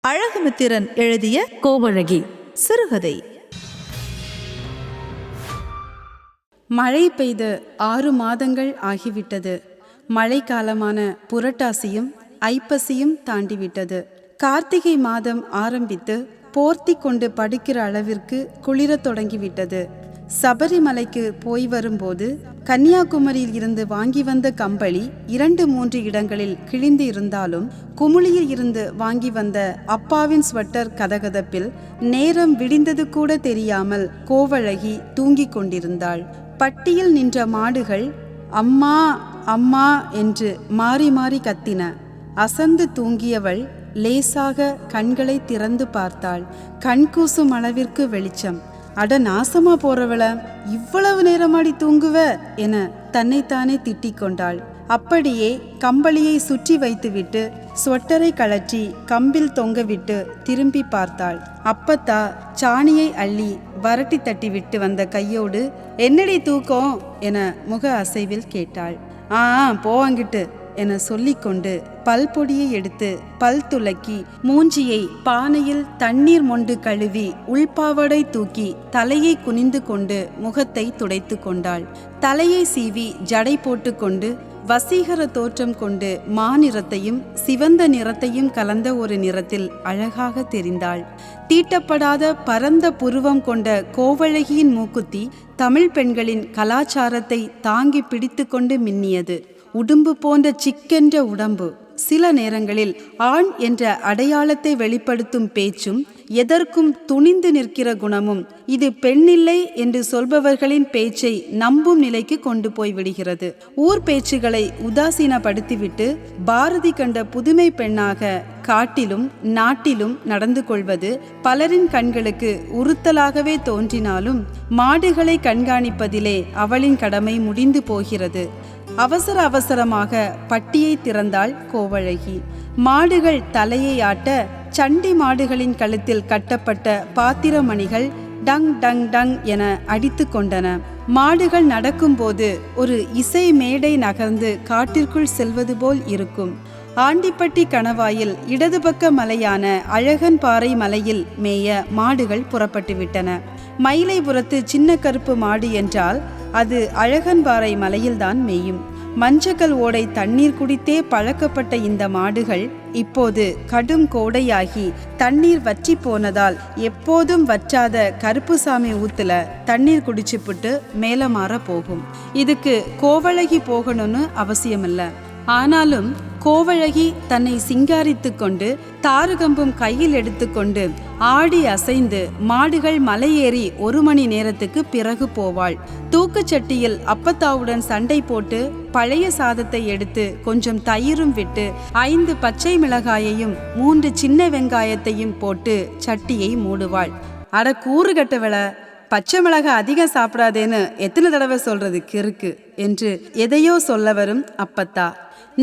அழகுமித்திரன் எழுதிய கோவழகி சிறுகதை. மழை பெய்து 6 மாதங்கள் ஆகிவிட்டது. மழைக்காலமான புரட்டாசியும் ஐப்பசியும் தாண்டிவிட்டது. கார்த்திகை மாதம் ஆரம்பித்து போர்த்தி கொண்டு படுக்கிற அளவிற்கு குளிரத் தொடங்கிவிட்டது. சபரிமலைக்கு போய் வரும்போது கன்னியாகுமரியில் இருந்து வாங்கி வந்த கம்பளி 2-3 இடங்களில் கிழிந்து இருந்தாலும் குமுளியில் இருந்து வாங்கி வந்த அப்பாவின் ஸ்வெட்டர் கதகதப்பில் நேரம் விடிந்தது கூட தெரியாமல் கோவழகி தூங்கிக் கொண்டிருந்தாள். பட்டியில் நின்ற மாடுகள் அம்மா அம்மா என்று மாறி மாறி கத்தின. அசந்து தூங்கியவள் லேசாக கண்களை திறந்து பார்த்தாள். கண்கூசும் அளவிற்கு வெளிச்சம். அட நாசமா போறவள, இவ்வளவு நேரமாடி தூங்குவ என தன்னைத்தானே திட்டிக் கொண்டாள். அப்படியே கம்பளியை சுற்றி வைத்துவிட்டு ஸ்வெட்டரை கழற்றி கம்பில் தொங்கவிட்டு திரும்பி பார்த்தாள். அப்பத்தா சாணியை அள்ளி வரட்டி தட்டி விட்டு வந்த கையோடு என்னடி தூக்கம் என முக அசைவில் கேட்டாள். போவாங்கிட்டு என சொல்லிக்கொண்டு பல்பொடியை எடுத்து பல் துலக்கி மூஞ்சியை பானையில் தண்ணீர் மொண்டு கழுவி உள்பாவடை தூக்கி தலையை குனிந்து கொண்டு முகத்தை துடைத்து கொண்டாள். தலையை சீவி ஜடை போட்டு கொண்டு வசீகர தோற்றம் கொண்டு மாநிறத்தையும் சிவந்த நிறத்தையும் கலந்த ஒரு நிறத்தில் அழகாக தெரிந்தாள். தீட்டப்படாத பரந்த புருவம் கொண்ட கோவழகியின் மூக்குத்தி தமிழ் பெண்களின் கலாச்சாரத்தை தாங்கி பிடித்து கொண்டு மின்னியது. உடும்பு போன்ற சிக்கென்ற உடம்பு, சில நேரங்களில் ஆண் என்ற அடையாளத்தை வெளிப்படுத்தும் பேச்சும் எதற்கும் துணிந்து நிற்கிற குணமும் இது பெண்ணில்லை என்று சொல்பவர்களின் பேச்சை நம்பும் நிலைக்கு கொண்டு போய் விடுகிறது. ஊர் பேச்சுகளை உதாசீனப்படுத்திவிட்டு பாரதி கண்ட புதுமை பெண்ணாக காட்டிலும் நாட்டிலும் நடந்து கொள்வது பலரின் கண்களுக்கு உறுத்தலாகவே தோன்றினாலும் மாடுகளை கண்காணிப்பதிலே அவளின் கடமை முடிந்து போகிறது. அவசர அவசரமாக பட்டியை திறந்தாள் கோவழகி. மாடுகள் தலையை ஆட்ட சண்டி மாடுகளின் கழுத்தில் கட்டப்பட்ட பாத்திரமணிகள் டங் டங் டங் என அடித்து கொண்டன. மாடுகள் நடக்கும்போது ஒரு இசை மேடை நகர்ந்து காட்டிற்குள் செல்வது போல் இருக்கும். ஆண்டிப்பட்டி கணவாயில் இடது பக்க மலையான அழகன் பாறை மலையில் மேய மாடுகள் புறப்பட்டு விட்டன. மயிலைபுரத்து சின்ன கருப்பு மாடு என்றால் அது அழகன்பாறை மலையில்தான் மேயும். மஞ்சக்கல் ஓடை தண்ணீர் குடித்தே பழக்கப்பட்ட இந்த மாடுகள் இப்போது கடும் கோடையாகி தண்ணீர் வற்றி போனதால் எப்போதும் வற்றாத கருப்புசாமி ஊத்துல தண்ணீர் குடிச்சுப்புட்டு மேல மாற போகும். இதுக்கு கோவழகி போகணும்னு அவசியமில்ல. ஆனாலும் கோவழகி தன்னை சிங்காரித்து கொண்டு தாருகம்பும் கையில் எடுத்துக்கொண்டு ஆடி அசைந்து மாடுகள் மலையேறி 1 மணி நேரத்துக்கு பிறகு போவாள். தூக்குச்சட்டியில் அப்பத்தாவுடன் சண்டை போட்டு பழைய சாதத்தை எடுத்து கொஞ்சம் தயிரும் விட்டு 5 பச்சை மிளகாயையும் 3 சின்ன வெங்காயத்தையும் போட்டு சட்டியை மூடுவாள். அட கூறு கட்டவள, பச்சை மிளகாய் அதிகம் சாப்பிடாதேன்னு எத்தனை தடவை சொல்றது கிறுக்கு என்று எதையோ சொல்ல வரும் அப்பத்தா.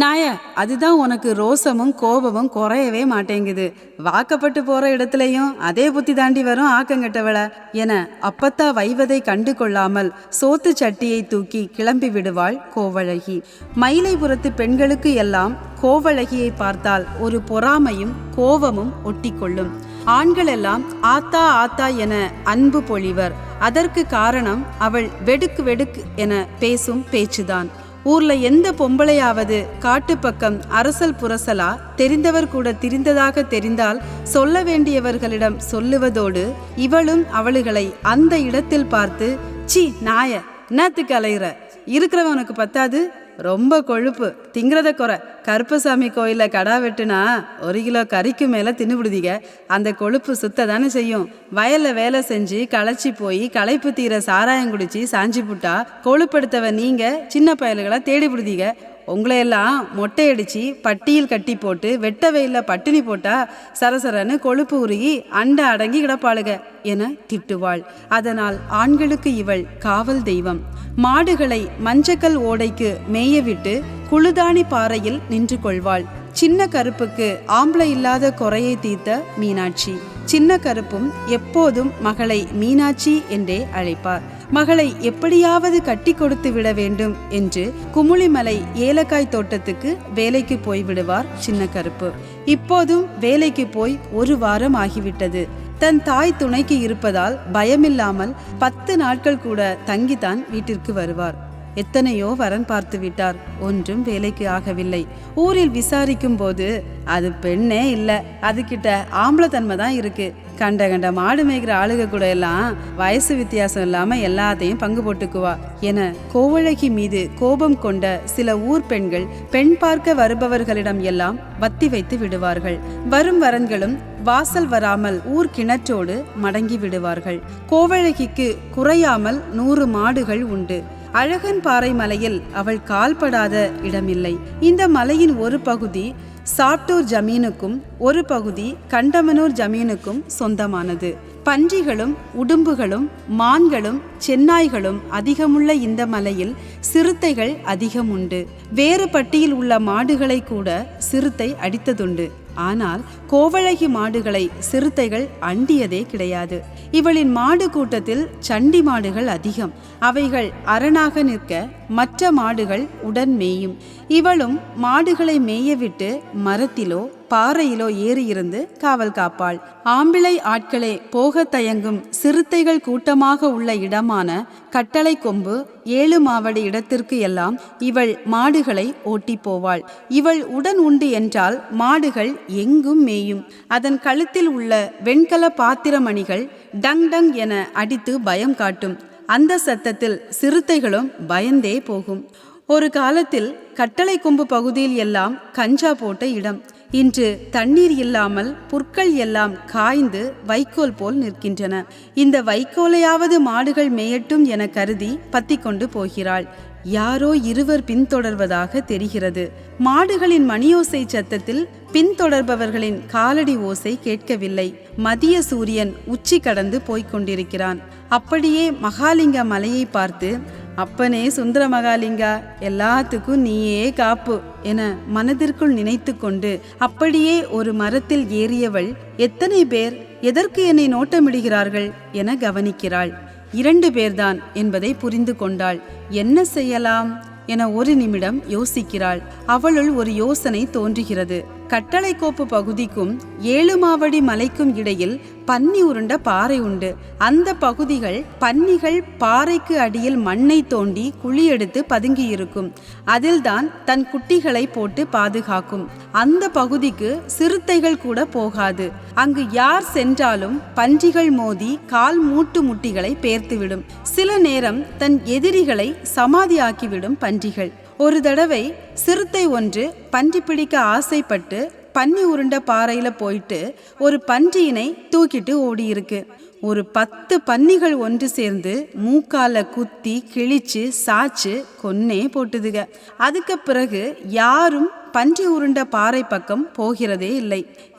நாய, அதுதான் உனக்கு ரோசமும் கோபமும் குறையவே மாட்டேங்குது. வாக்கப்பட்டு போற இடத்துலையும் அதே புத்தி தாண்டி வரும் ஆக்கங்கட்டவள என அப்பத்தா வைவதை கண்டு கொள்ளாமல் சோத்து சட்டியை தூக்கி கிளம்பி விடுவாள் கோவழகி. மயிலைபுரத்து பெண்களுக்கு எல்லாம் கோவழகியை பார்த்தால் ஒரு பொறாமையும் கோபமும் ஒட்டி கொள்ளும். ஆண்கள் எல்லாம் ஆத்தா ஆத்தா என அன்பு பொழிவர். அதற்கு காரணம் அவள் வெடுக்கு வெடுக்கு என பேசும் பேச்சுதான். ஊர்ல எந்த பொம்பளையாவது காட்டு பக்கம் அரசல் புரசலா தெரிந்தவர் கூட திரிந்ததாக தெரிந்தால் சொல்ல வேண்டியவர்களிடம் சொல்லுவதோடு இவளும் அவளுகளை அந்த இடத்தில் பார்த்து சி நாய, என்னத்துக்கு அலைகிற, இருக்கிறவனுக்கு பத்தாது, ரொம்ப கொழுப்பு, திங்கிறத குறை. கருப்பசாமி கோயில கடா வெட்டுனா 1 கிலோ கறிக்கு மேல தின்னுபிடுதிக. அந்த கொழுப்பு சுத்த தானே செய்யும். வயல்ல வேலை செஞ்சு களைச்சி போய் களைப்பு தீர சாராயம் குடிச்சு சாஞ்சி புட்டா கொழுப்படுத்தவ நீங்க சின்ன பயல்களை தேடி பிடுதிக. உங்களையெல்லாம் மொட்டையடிச்சு பட்டியில் கட்டி போட்டு வெட்ட வெயில பட்டினி போட்டா சரசரன்னு கொழுப்பு உருகி அண்ட அடங்கி கிடப்பாளுக என திட்டுவாள். அதனால் ஆண்களுக்கு இவள் காவல் தெய்வம். மாடுகளை மஞ்சக்கல் ஓடைக்கு மேயவிட்டு குளுதானி பாறையில் நின்று கொள்வாள். சின்ன கருப்புக்கு ஆம்பளை இல்லாத குறையை தீர்த்த மீனாட்சி. சின்ன கருப்பும் எப்போதும் மகளை மீனாட்சி என்றே அழைப்பார். மகளை எப்படியாவது கட்டி கொடுத்து விட வேண்டும் என்று குமுளிமலை ஏலக்காய் தோட்டத்துக்கு வேலைக்கு போய்விடுவார் சின்ன கருப்பு. இப்போதும் வேலைக்கு போய் 1 வாரம் ஆகிவிட்டது. தன் தாய் துணைக்கு இருப்பதால் பயமில்லாமல் 10 நாட்கள் கூட தங்கித்தான் வீட்டிற்கு வருவார். எத்தனையோ வரன் பார்த்து விட்டார், ஒன்றும் வேலைக்கு ஆகவில்லை. ஊரில் விசாரிக்கும் போது அது பெண்ணே இல்லை, அதுகிட்ட ஆம்பளை தன்மை தான் இருக்கு. கண்ட மாடு மேய்கிற ஆளுக கூட எல்லாம் வயசு வித்தியாசம் இல்லாம எல்லாத்தையும் பங்கு போட்டுக்குவா என கோவழகி மீது கோபம் கொண்ட சில ஊர் பெண்கள் பெண் பார்க்க வருபவர்களிடம் எல்லாம் வத்தி வைத்து விடுவார்கள். வரும் வரன்களும் வாசல் வராமல் ஊர் கிணற்றோடு மடங்கி விடுவார்கள். கோவழகிக்கு குறையாமல் 100 மாடுகள் உண்டு. அழகன் பாறை மலையில் அவள் கால்படாத இடமில்லை. இந்த மலையின் ஒரு பகுதி சாப்டூர் ஜமீனுக்கும் ஒரு பகுதி கண்டமனூர் ஜமீனுக்கும் சொந்தமானது. பன்றிகளும் உடும்புகளும் மான்களும் சென்னாய்களும் அதிகமுள்ள இந்த மலையில் சிறுத்தைகள் அதிகம் உண்டு. வேறு பட்டியில் உள்ள மாடுகளை கூட சிறுத்தை அடித்ததுண்டு. ஆனால் கோவழகி மாடுகளை சிறுத்தைகள் அண்டியதே கிடையாது. இவளின் மாடு கூட்டத்தில் சண்டி மாடுகள் அதிகம். அவைகள் அரணாக நிற்க மற்ற மாடுகள் உடன் மேயும். இவளும் மாடுகளை மேயவிட்டு மரத்திலோ பாறையிலோ ஏறியிருந்து காவல் காப்பாள். ஆம்பிளை ஆட்களே போக தயங்கும் சிறுத்தைகள் கூட்டமாக உள்ள இடமான கட்டளை கொம்பு 7 மாவடி இடத்திற்கு எல்லாம் இவள் மாடுகளை ஓட்டி போவாள். இவள் உடன் உண்டு என்றால் மாடுகள் எங்கும் மேயும். அதன் கழுத்தில் உள்ள வெண்கல பாத்திரமணிகள் டங் டங் என அடித்து பயம் காட்டும். அந்த சத்தத்தில் சிறுத்தைகளும் பயந்தே போகும். ஒரு காலத்தில் கட்டளை கொம்பு பகுதியில் எல்லாம் கஞ்சா போட்ட இடம். இன்று தண்ணீர் இல்லாமல் புற்கள் எல்லாம் காய்ந்து வைக்கோல் போல் நிற்கின்றன. இந்த வைக்கோலையாவது மாடுகள் மேயட்டும் என கருதி பத்தி கொண்டு போகிறாள். யாரோ இருவர் பின்தொடர்வதாக தெரிகிறது. மாடுகளின் மணியோசை சத்தத்தில் பின்தொடர்பவர்களின் காலடி ஓசை கேட்கவில்லை. மதிய சூரியன் உச்சி கடந்து போய்கொண்டிருக்கிறான். அப்படியே மகாலிங்க மலையை பார்த்து, அப்பனே சுந்தர மகாலிங்கா, எல்லாத்துக்கும் நீயே காப்பு என மனதிற்குள் நினைத்து கொண்டு அப்படியே ஒரு மரத்தில் ஏறியவள், எத்தனை பேர் எதற்கு என்னை நோட்டமிடுகிறார்கள் என கவனிக்கிறாள். 2 பேர்தான் என்பதை புரிந்து கொண்டாள். என்ன செய்யலாம் என ஒரு நிமிடம் யோசிக்கிறாள். அவளுள் ஒரு யோசனை தோன்றுகிறது. கட்டளைக்கோப்பு பகுதிக்கும் 7 மாவடி மலைக்கும் இடையில் பன்னி உருண்ட பாறை உண்டு. அந்த பகுதிகள் பன்னிகள் பாறைக்கு அடியில் மண்ணை தோண்டி குழி எடுத்து பதுங்கியிருக்கும். அதில்தான் தன் குட்டிகளை போட்டு பாதுகாக்கும். அந்த பகுதிக்கு சிறுத்தைகள் கூட போகாது. அங்கு யார் சென்றாலும் பன்றிகள் மோதி கால் மூட்டு முட்டிகளை பேர்த்துவிடும். சில நேரம் தன் எதிரிகளை சமாதியாக்கிவிடும் பன்றிகள். ஒரு தடவை சிறுத்தை ஒன்று பன்றி பிடிக்க ஆசைப்பட்டு பன்னி உருண்ட பாறையில போயிட்டு ஒரு பன்றியினை தூக்கிட்டு ஓடியிருக்கு. ஒரு 10 பன்னிகள் ஒன்று சேர்ந்து மூக்கால குத்தி கிழிச்சு சாச்சு கொன்னே போட்டுதுக. அதுக்கு பிறகு யாரும் பன்றி உருண்ட பாறை பக்கம் போகிறதே இல்லை.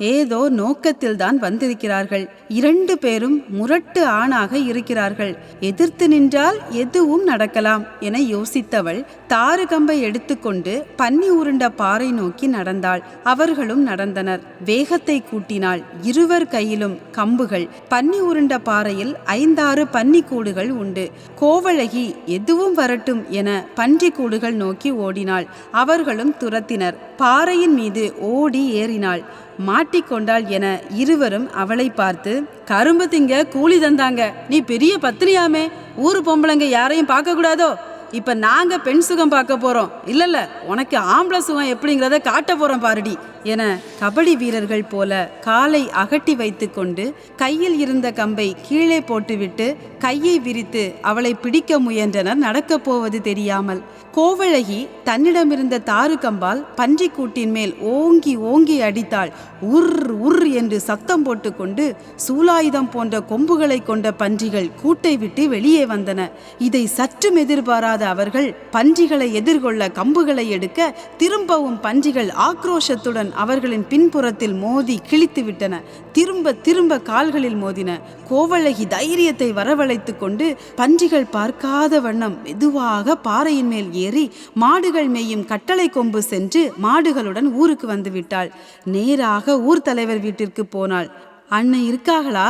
ஏதோ நோக்கத்தில் தான் வந்திருக்கிறார்கள். 2 பேரும் முரட்டு ஆணாக இருக்கிறார்கள். எதிர்த்து நின்றால் எதுவும் நடக்கலாம் என யோசித்தவள் தாறு கம்பை எடுத்துக்கொண்டு பன்னி உருண்ட பாறை நோக்கி நடந்தாள். அவர்களும் நடந்தனர். வேகத்தை கூட்டினாள். இருவர் கையிலும் கம்புகள். பன்னி உருண்ட பாறையில் 5-6 பன்னி கூடுகள் உண்டு. கோவழகி எதுவும் வரட்டும் என பன்றி கூடுகள் நோக்கி ஓடினாள். அவர்களும் துரத்தினர். பாறையின் மீது ஓடி ஏறினாள். மாட்டிக்கொண்டாள் என இருவரும் அவளை பார்த்து, கரும்பு திங்க கூலி தந்தாங்க, நீ பெரிய பத்தினியாமே, ஊரு பொம்பளைங்க யாரையும் பார்க்க கூடாதோ? இப்ப நாங்க பெண் சுகம் பார்க்க போறோம். இல்ல உனக்கு ஆம்பளை சுகம் எப்படிங்கிறத காட்ட போறோம் பாருடி என கபடி வீரர்கள் போல காலை அகட்டி வைத்து கொண்டு கையில் இருந்த கம்பை கீழே போட்டுவிட்டு கையை விரித்து அவளை பிடிக்க முயன்றனர். நடக்கப் போவது தெரியாமல் கோவழகி தன்னிடமிருந்த தாறு கம்பால் பன்றி கூட்டின் மேல் ஓங்கி ஓங்கி அடித்தாள். உர் உர் என்று சத்தம் போட்டுக்கொண்டு சூலாயுதம் போன்ற கொம்புகளை கொண்ட பன்றிகள் கூட்டை விட்டு வெளியே வந்தன. இதை சற்றும் எதிர்பாராத அவர்கள் பன்றிகளை எதிர்கொள்ள கம்புகளை எடுக்க திரும்பவும் பன்றிகள் ஆக்ரோஷத்துடன் அவர்களின் பின்புறத்தில் மோதி கிழித்து விட்டன. திரும்ப திரும்ப கால்களில் மோதின. கோவழகி தைரியத்தை வரவழைத்து கொண்டு பன்றிகள் பார்க்காத வண்ணம் மெதுவாக பாறையின் மேல் ஏறி மாடுகள் மேயும் கட்டளை கொம்பு சென்று மாடுகளுடன் ஊருக்கு வந்து விட்டாள். நேராக ஊர் தலைவர் வீட்டிற்கு போனாள். அண்ணன் இருக்காங்களா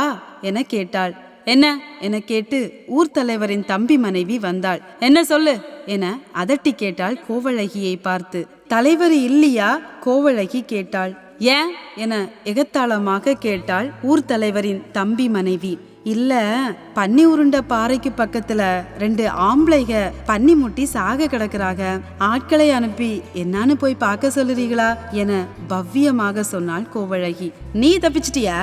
என கேட்டாள். என்ன என கேட்டு ஊர் தலைவரின் தம்பி மனைவி வந்தாள். என்ன சொல்லு என அதட்டி கேட்டாள் கோவழகியை பார்த்து. தலைவர் இல்லையா? கோவழகி கேட்டாள். ஏன் என எகத்தாளமாக கேட்டாள் ஊர் தலைவரின் தம்பி மனைவி. இல்ல, பன்னி உருண்ட பாறைக்கு பக்கத்துல 2 ஆம்பளைக பன்னி முட்டி சாக கிடக்குறாங்க. ஆட்களை அனுப்பி என்னான்னு போய் பார்க்க சொல்லுறீங்களா என பவ்யமாக சொன்னாள் கோவழகி. நீ தப்பிச்சிட்டியா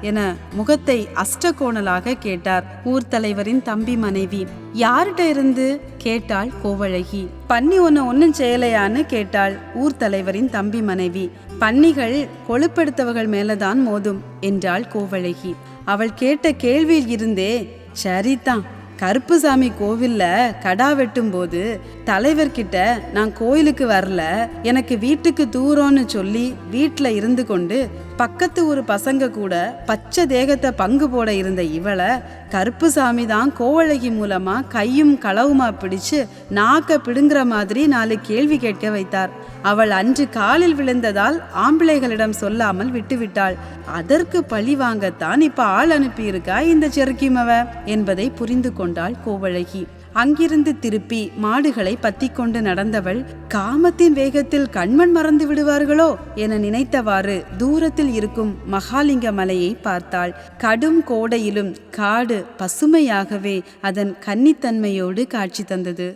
என முகத்தை அஷ்டகோணலாக கேட்டார் ஊர் தலைவரின் தம்பி மனைவி. யார்கிட்ட இருந்து கேட்டாள் கோவழகி. பன்னி ஒன்னும் செய்யலையான்னு கேட்டாள் ஊர் தலைவரின் தம்பி மனைவி. பன்னிகள் கொழுப்பெடுத்தவர்கள் மேலதான் மோதும் என்றாள் கோவழகி. அவள் கேட்ட கேள்வியில் இருந்தே சரிதான், கருப்புசாமி கோவில்ல கடா வெட்டும் போது தலைவர்கிட்ட நான் கோயிலுக்கு வரல, எனக்கு வீட்டுக்கு தூரம்னு சொல்லி வீட்டுல இருந்து கொண்டு பக்கத்து ஒரு பசங்க கூட பச்சை தேகத்தை பங்கு போட இருந்த இவளை கருப்புசாமி தான் கோவழகி மூலமா கையும் களவுமா பிடிச்சு நாக்க பிடுங்குற மாதிரி 4 கேள்வி கேட்க வைத்தார். அவள் அன்று காலில் விழுந்ததால் ஆம்பிளைகளிடம் சொல்லாமல் விட்டுவிட்டாள். அதற்கு பழி வாங்கத்தான் இப்ப ஆள் அனுப்பியிருக்கா இந்த செருக்கிமவ என்பதை புரிந்து கொண்டாள் கோவழகி. அங்கிருந்து திருப்பி மாடுகளை பத்தி கொண்டு நடந்தவள் காமத்தின் வேகத்தில் கண்மண் மறந்து விடுவார்களோ என நினைத்தவாறு தூரத்தில் இருக்கும் மகாலிங்க மலையை பார்த்தாள். கடும் கோடையிலும் காடு பசுமையாகவே அதன் கன்னித்தன்மையோடு காட்சி தந்தது.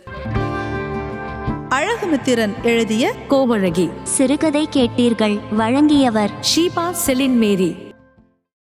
அழகுமித்திரன் எழுதிய கோவழகி சிறுகதை கேட்டீர்கள். வழங்கியவர் ஷீபா செலின் மேரி.